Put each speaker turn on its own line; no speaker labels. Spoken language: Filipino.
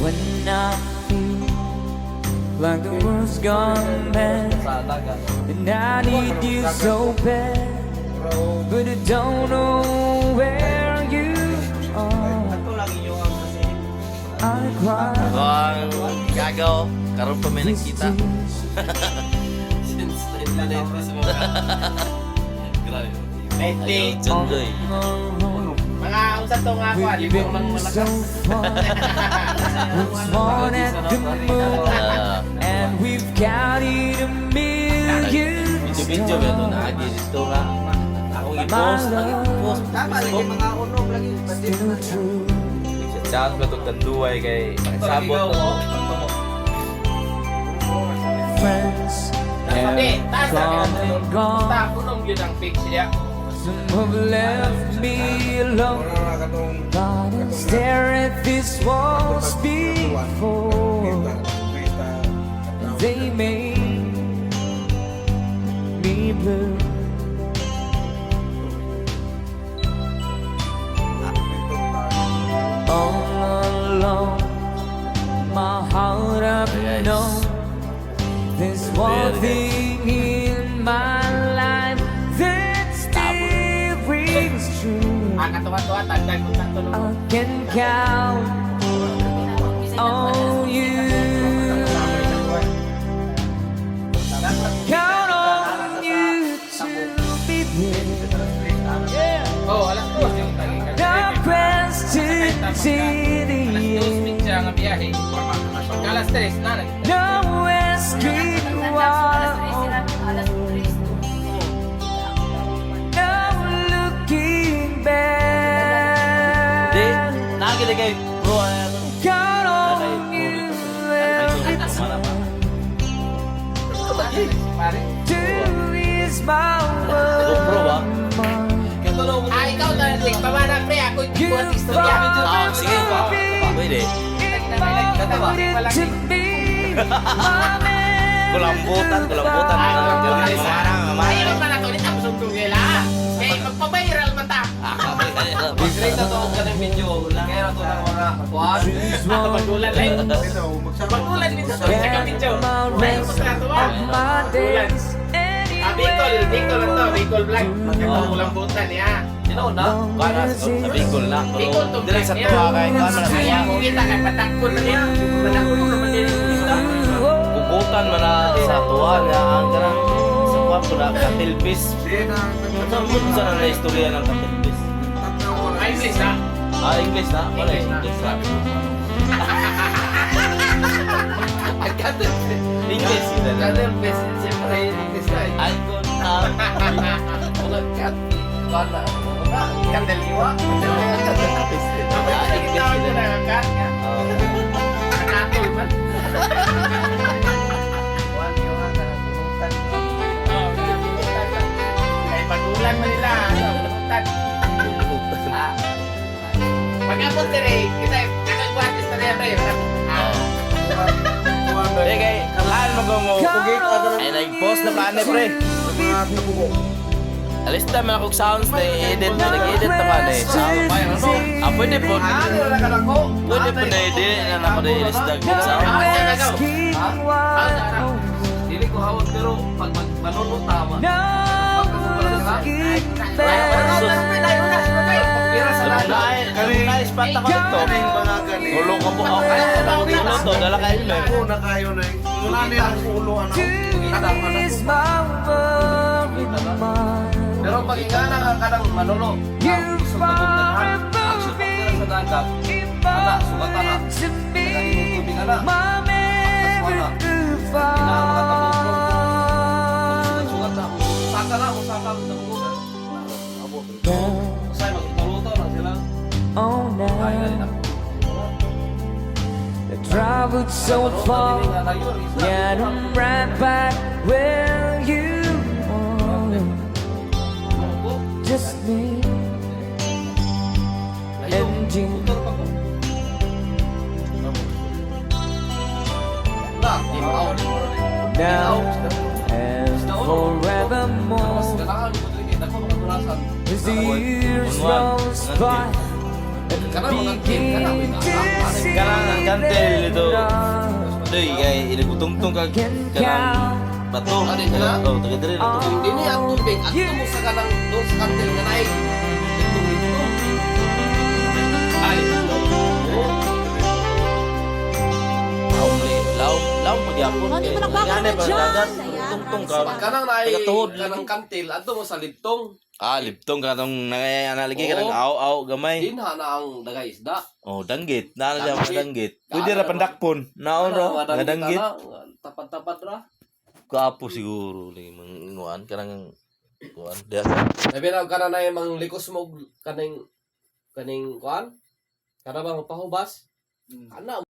when I feel like the world's gone mad, and I need you so bad, but I don't know where you are. I cry.
Ang gagaw, karoon pa may nagkita.
Lately,
Jundoy.
mga usap to nga ako, di ko mang
So
malakas.
far, it's born at the moon, and we've counted a million
Video-video ba ito na agi dito nga. Akong i-post, i-post.
Tama, lagi mga unog lagi.
still true.
Chat ba ito kanduay kay sabot na.
Friends have
Hindi, taas na
come and
Basta
gone.
unog yun ang fix niya.
Some have left me alone, but I stare at these walls before they made me blue. All alone, my heart I've known there's one thing in my life that still rings true.
Katuwa-tuwa, tagdag mo tanto
I can count on you. Count on you to be there.
Oh, alas 2 yung tagi.
The best to see the
Alas 2
end.
speak siya nga biyahe. Pagka alas 3 na nag.
Nowhere street wide. No looking
Di,
back.
nakakita kay bro.
Count on you every time
Pare.
to ease my
Bro ba?
world.
Ah, ikaw na rin. Pamana pre, ako yung buwan istorya.
Ah, sige ba? Pwede.
Devoted to me, my man.
Kulambutan
Ay, ano pa na to? Ulit ako sundong nila. Eh, magpa-viral man ta.
Straight na to ka ng video. Kaya to na mga kuwan.
Ako magulan lang. Magulan din sa to. Sa kabidyo. Ay, ako sa to ah. Magulan. Ah, Bicol lang to. Bicol vlog. Magkakakulang butan niya.
Sino na? Para sa Bicol na.
Bicol to
Dire
vlog
sa
niya.
tuwa kay kuwan man
Ay,
na.
ako kita kay patakon na niya. Patakon mo naman din yung isda.
Bubutan man na sa tuwa niya ang kanang sa kuwan ko na katilpis. Sa munsa na na istorya ng katilpis.
Ay, sis ha.
Ah, English na? Wala English na. English sila na.
Kadang best siyempre English na.
I got
Ulan kat. Kala. Kadaliwa. Tawag na nakakat nga. Nakatoy man. Ay magulang man nila. Pag-abot dire, kita nakagwatis na rin.
Eh kay kalaan mo ko mo pugit ay nag-post na pa pre. Alis na man ako sounds na edit na nag-edit na man eh. Ah, pwede po. Pwede po na edit na ako na ilisdag din sa
Dili ko hawak pero pag manunod tama.
Kanina spot ako dito. Gulong ka po ako. Ano to? Dala kayo na eh.
Una kayo na eh. Wala nilang ulo ano.
Pero pag ingana ka kadang manulo. Gusto ka doon na action pagkira sa dagat. Ana, sugatan na. Nagalimutan tubig ana. Sugat na. Saka na, usaka na buko. Abo. Usay magpaluto na sila.
Oh,
Ay, dali na.
now I traveled so far, yet I'm right back where you are. Just me and you. Now and forevermore, as the years roll by and begin to see
Kanang kantel ito.
love
Doy, kay inagutungtong kag
can
kanang
count
bato.
Ah, di na?
Oh, taga diri na to.
Hindi niya ang tubig. At mo sa kanang doon sa kantil nga naik. Itong ito.
Ay,
Laom mo gyapon.
Oh, di mo nagbago na dyan.
dagat.
Ayan,
Tungtong
maraming
ka.
Kanang naik.
Tagatuhod.
Kanang kantil. At mo sa libtong.
Ah, liptong ka tong nalagi ka
Oo.
ng aw gamay.
Dinha na ang dagay isda.
Oh, danggit. Naano siya mga danggit. Pwede
Kaano
ra
na
pandakpon. Naon ra, nga danggit.
Tapad-tapad ra.
Kaapo siguro ni manguan kanang kuan. Dia.
Sabi na ka na yung mga likos mo kaning kuan. Kana ba mapahubas? Ana